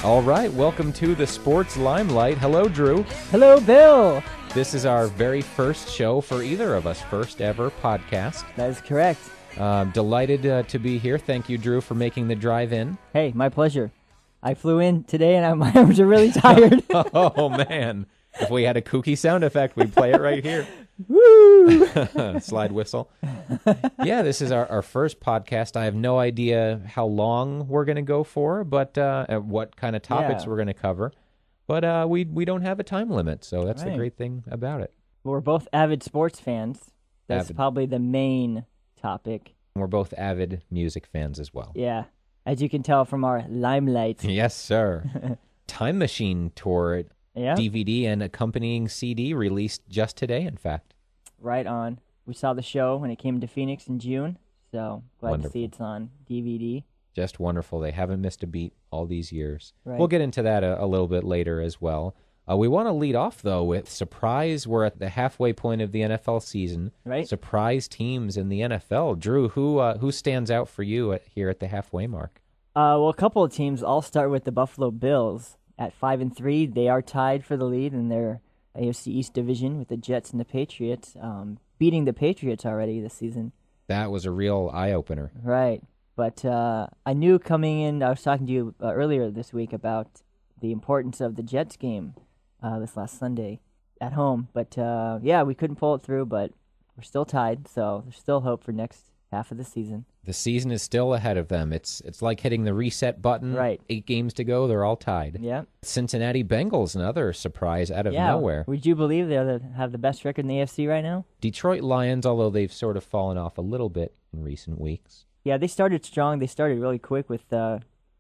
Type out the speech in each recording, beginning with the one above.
All right, welcome to the Sports Limelight. Hello, Drew. Hello, Bill. This is our very first show for either of us, first ever podcast. That is correct. Delighted to be here. Thank you, Drew, for making the drive in. Hey, my pleasure. I flew in today and my arms are really tired. Oh, man. If we had a kooky sound effect, we'd play it right here. Woo! Slide whistle. Yeah, this is our first podcast. I have no idea how long we're going to go for, but what kind of topics we're going to cover. But we don't have a time limit, so that's the great thing about it. We're both avid sports fans. That's probably the main topic. We're both avid music fans as well. Yeah, as you can tell from our Limelight. Yes, sir. Time Machine Tour DVD and accompanying CD released just today, in fact. Right on. We saw the show when it came to Phoenix in June, so glad to see it's on DVD. Just wonderful. They haven't missed a beat all these years. Right. We'll get into that a little bit later as well. We want to lead off, though, with surprise. We're at the halfway point of the NFL season. Right. Surprise teams in the NFL. Drew, who stands out for you here at the halfway mark? Well, a couple of teams. I'll start with the Buffalo Bills. At 5-3, they are tied for the lead in their AFC East division with the Jets and the Patriots, beating the Patriots already this season. That was a real eye-opener. Right. But I knew coming in, I was talking to you earlier this week about the importance of the Jets game this last Sunday at home. But, we couldn't pull it through, but we're still tied, so there's still hope for next half of the season. The season is still ahead of them. It's like hitting the reset button. Right. 8 games to go. They're all tied. Yeah. Cincinnati Bengals, another surprise out of nowhere. Would you believe they have the best record in the AFC right now? Detroit Lions, although they've sort of fallen off a little bit in recent weeks. Yeah, they started strong. They started really quick with,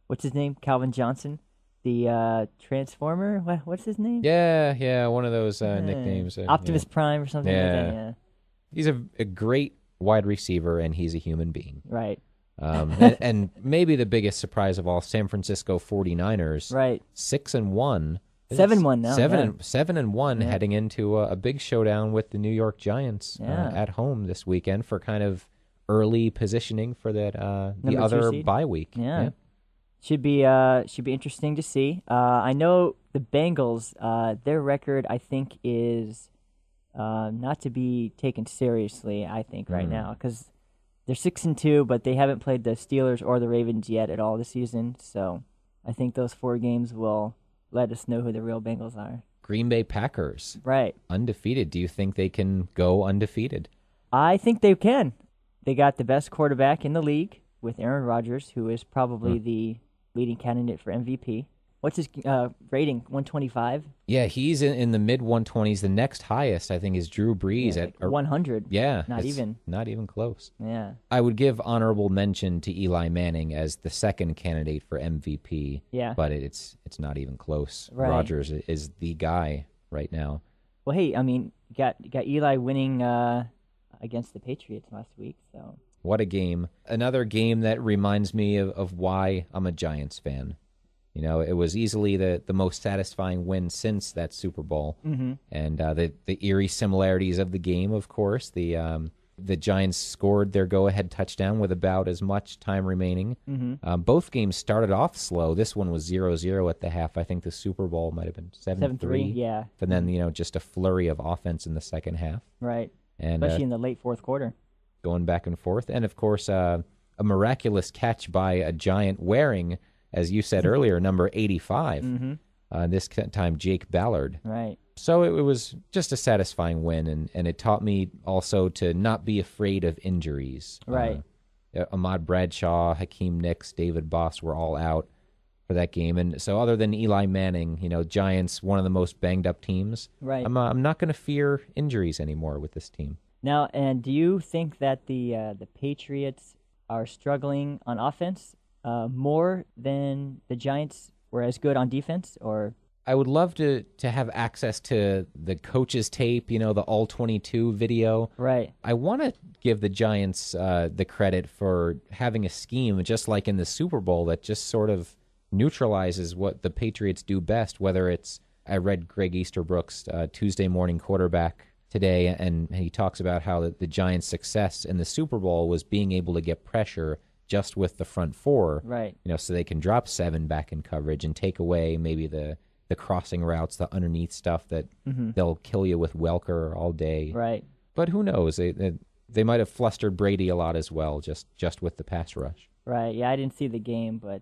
what's his name? Calvin Johnson, the Transformer. What's his name? Yeah, one of those nicknames. Optimus Prime or something like that, yeah. He's a great wide receiver, and he's a human being. Right. And maybe the biggest surprise of all, San Francisco 49ers. Right. 6-1. 7-1 now. 7-1 heading into a big showdown with the New York Giants at home this weekend for kind of early positioning for that the other bye week. Yeah. Should be interesting to see. I know the Bengals, their record I think is not to be taken seriously, I think, right now, because they're 6-2, but they haven't played the Steelers or the Ravens yet at all this season. So I think those 4 games will let us know who the real Bengals are. Green Bay Packers, right? Undefeated. Do you think they can go undefeated? I think they can. They got the best quarterback in the league with Aaron Rodgers, who is probably the leading candidate for MVP. What's his rating? 125? Yeah, he's in the mid-120s. The next highest, I think, is Drew Brees at 100. Yeah. Not even close. Yeah. I would give honorable mention to Eli Manning as the second candidate for MVP. Yeah. But it's not even close. Right. Rodgers is the guy right now. Well, hey, I mean, you got Eli winning against the Patriots last week, so. What a game. Another game that reminds me of why I'm a Giants fan. You know, it was easily the most satisfying win since that Super Bowl. Mm-hmm. And the eerie similarities of the game, of course. The Giants scored their go-ahead touchdown with about as much time remaining. Mm-hmm. Both games started off slow. This one was 0-0 at the half. I think the Super Bowl might have been 7-3. Yeah. But then, just a flurry of offense in the second half. Right. And, especially in the late fourth quarter. Going back and forth. And, of course, a miraculous catch by a Giant wearing, as you said earlier, number 85. Mm-hmm. This time, Jake Ballard. Right. So it was just a satisfying win, and it taught me also to not be afraid of injuries. Right. Ahmad Bradshaw, Hakeem Nicks, David Boss were all out for that game. And so other than Eli Manning, Giants, one of the most banged-up teams. Right. I'm not going to fear injuries anymore with this team. Now, and do you think that the Patriots are struggling on offense more than the Giants were as good on defense, or? I would love to have access to the coach's tape, the All-22 video. Right. I want to give the Giants the credit for having a scheme, just like in the Super Bowl, that just sort of neutralizes what the Patriots do best, whether it's, I read Greg Easterbrook's Tuesday morning quarterback today, and he talks about how the Giants' success in the Super Bowl was being able to get pressure just with the front four. Right. So they can drop 7 back in coverage and take away maybe the crossing routes, the underneath stuff that they'll kill you with Welker all day. Right. But who knows? They might have flustered Brady a lot as well, just with the pass rush. Right. Yeah, I didn't see the game, but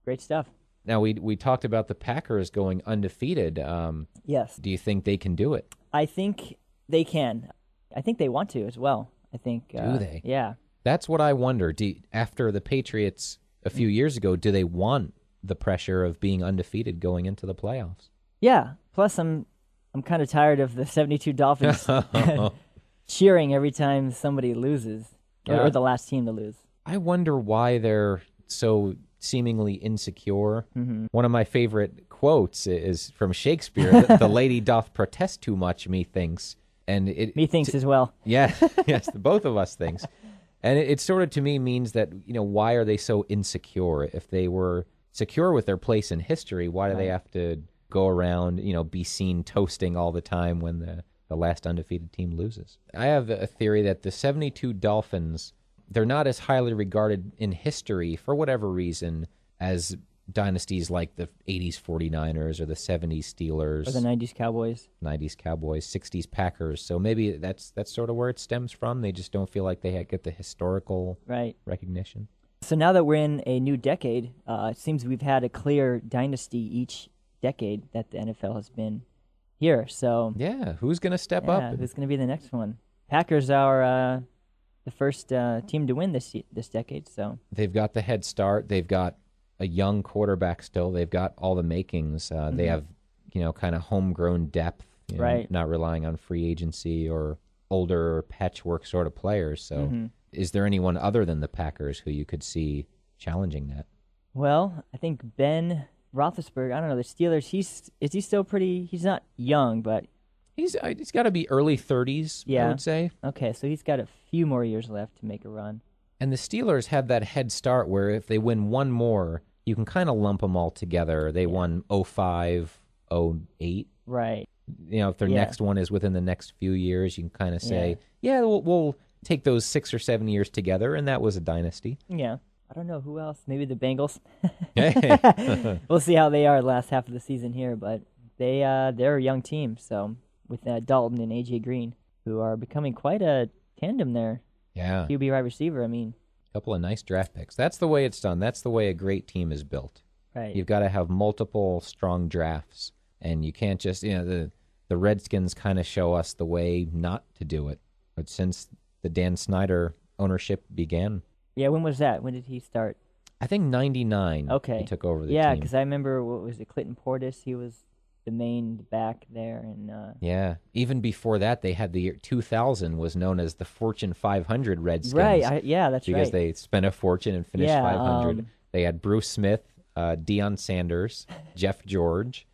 great stuff. Now, we talked about the Packers going undefeated. Yes. Do you think they can do it? I think they can. I think they want to as well. I think. Do they? Yeah. That's what I wonder. After the Patriots a few years ago, do they want the pressure of being undefeated going into the playoffs? Yeah. Plus, I'm kind of tired of the 72 Dolphins cheering every time somebody loses, or the last team to lose. I wonder why they're so seemingly insecure. One of my favorite quotes is from Shakespeare: "The lady doth protest too much, methinks." And Methinks as well. Yeah, yes, both of us thinks. And it sort of, to me, means that, why are they so insecure? If they were secure with their place in history, why do they have to go around, be seen toasting all the time when the last undefeated team loses? I have a theory that the 72 Dolphins, they're not as highly regarded in history, for whatever reason, as dynasties like the 80s 49ers or the 70s Steelers. Or the 90s Cowboys. 90s Cowboys, 60s Packers. So maybe that's sort of where it stems from. They just don't feel like they get the historical recognition. So now that we're in a new decade, it seems we've had a clear dynasty each decade that the NFL has been here. So yeah, who's going to step up? Who's going to be the next one? Packers are the first team to win this decade. So they've got the head start. They've got a young quarterback still. They've got all the makings. They have, kind of homegrown depth, not relying on free agency or older patchwork sort of players. So is there anyone other than the Packers who you could see challenging that? Well, I think Ben Roethlisberger, I don't know, the Steelers, is he still pretty, he's not young, but he's got to be early 30s, I would say. Okay, so he's got a few more years left to make a run. And the Steelers have that head start where if they win one more, you can kind of lump them all together. They won 05, 08. Right. If their next one is within the next few years, you can kind of say, we'll take those 6 or 7 years together, and that was a dynasty. Yeah. I don't know who else. Maybe the Bengals. Hey. We'll see how they are the last half of the season here, but they're a young team. So with Dalton and AJ Green, who are becoming quite a tandem there. Yeah. QB wide receiver, I mean. A couple of nice draft picks. That's the way it's done. That's the way a great team is built. Right. You've got to have multiple strong drafts, and you can't just, the Redskins kind of show us the way not to do it. But since the Dan Snyder ownership began. Yeah, when was that? When did he start? I think 99. Okay. He took over the team. Yeah, because I remember, what was it, Clinton Portis? He was the main back there. And yeah, even before that, they had the year 2000 was known as the Fortune 500 Redskins. Right, that's because right. they spent a fortune and finished 500. They had Bruce Smith, Deion Sanders, Jeff George,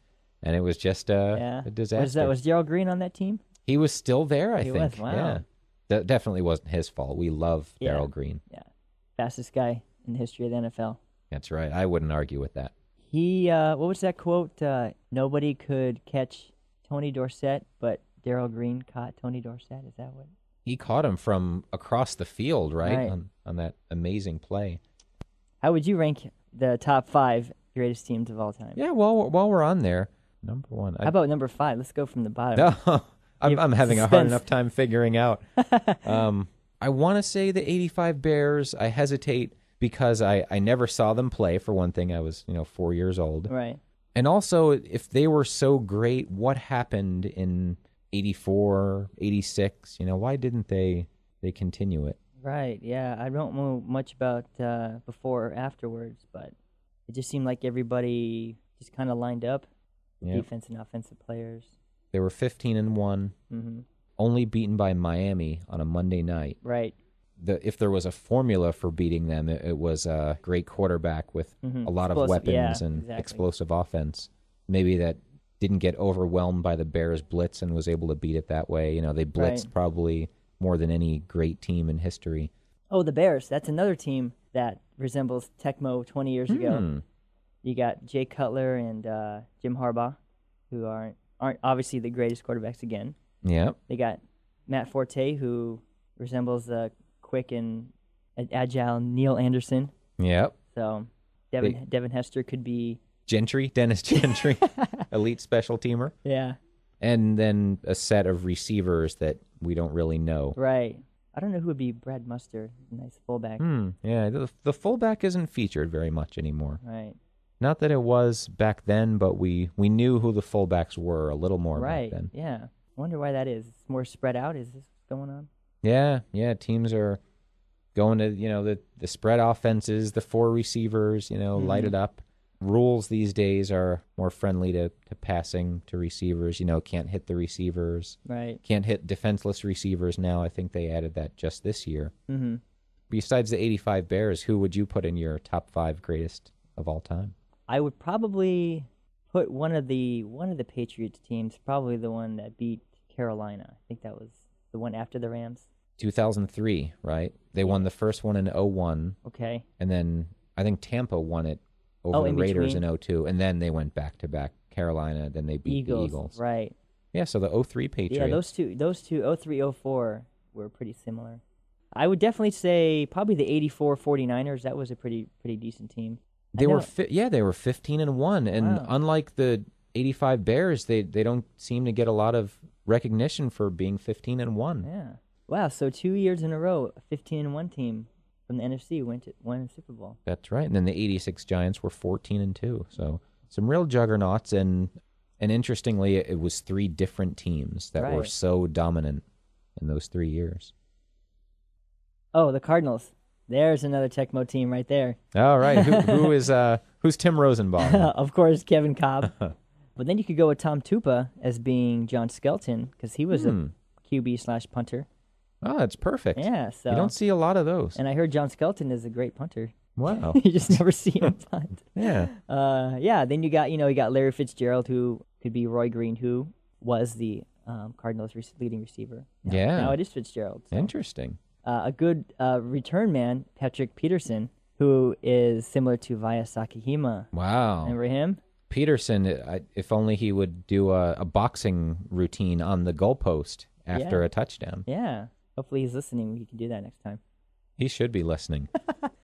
and it was just a disaster. Was Gerald Green on that team? He was still there, I think. Was, wow. Yeah. That definitely wasn't his fault. We love Darryl Green. Yeah, fastest guy in the history of the NFL. That's right. I wouldn't argue with that. He, what was that quote? Nobody could catch Tony Dorsett, but Darryl Green caught Tony Dorsett. Is that what? He caught him from across the field, right? On that amazing play. How would you rank the top 5 greatest teams of all time? Yeah, while we're on there, number 1. How about number 5? Let's go from the bottom. No, I'm having a hard enough time figuring out. I want to say the 85 Bears. I hesitate because I never saw them play. For one thing, I was 4 years old. Right. And also, if they were so great, what happened in 84, 86? Why didn't they continue it? Right, yeah. I don't know much about before or afterwards, but it just seemed like everybody just kind of lined up, defense and offensive players. They were 15-1, only beaten by Miami on a Monday night. Right. If there was a formula for beating them, it was a great quarterback with a lot of weapons and explosive offense. Maybe that didn't get overwhelmed by the Bears' blitz and was able to beat it that way. They blitzed probably more than any great team in history. Oh, the Bears. That's another team that resembles Tecmo 20 years ago. You got Jay Cutler and Jim Harbaugh, who aren't obviously the greatest quarterbacks again. Yeah. They got Matt Forte, who resembles a quick and agile Neil Anderson. Yep. So Devin Hester could be Dennis Gentry, elite special teamer. Yeah. And then a set of receivers that we don't really know. Right. I don't know who would be Brad Mustard. Nice fullback. Yeah, the fullback isn't featured very much anymore. Right. Not that it was back then, but we knew who the fullbacks were a little more back then. Yeah. I wonder why that is. It's more spread out. Is this what's going on? Yeah. Teams are going to, the spread offenses, the 4 receivers, light it up. Rules these days are more friendly to passing to receivers. Can't hit the receivers. Right. Can't hit defenseless receivers now. I think they added that just this year. Mm-hmm. Besides the 85 Bears, who would you put in your top 5 greatest of all time? I would probably put one of the Patriots teams, probably the one that beat Carolina. I think that was the one after the Rams. 2003, right? They won the first one in 01. Okay. And then I think Tampa won it over the Raiders in 02. And then they went back-to-back. Carolina, then they beat the Eagles. Right. Yeah, so the 03 Patriots. Yeah, those two 03, 04 were pretty similar. I would definitely say probably the 84 49ers. That was a pretty decent team. They were 15-1, and unlike the 85 Bears, they don't seem to get a lot of recognition for being 15-1. Yeah. Wow, so 2 years in a row, a 15-1 team from the NFC won a Super Bowl. That's right. And then the 86 Giants were 14-2. So some real juggernauts, and interestingly, it was 3 different teams that were so dominant in those 3 years. Oh, the Cardinals. There's another Tecmo team right there. All right. Who's Tim Rosenbaum? Of course, Kevin Cobb. But then you could go with Tom Tupa as being John Skelton, because he was a QB/punter. Oh, that's perfect. Yeah, so you don't see a lot of those. And I heard John Skelton is a great punter. Wow. You just never see him punt. Yeah. Then you got Larry Fitzgerald, who could be Roy Green, who was the Cardinals' leading receiver. Now it is Fitzgerald. So. Interesting. A good return man, Patrick Peterson, who is similar to Vaya Sakihima. Wow. Remember him? Peterson, if only he would do a boxing routine on the goalpost after a touchdown. Yeah. Hopefully he's listening. We can do that next time. He should be listening.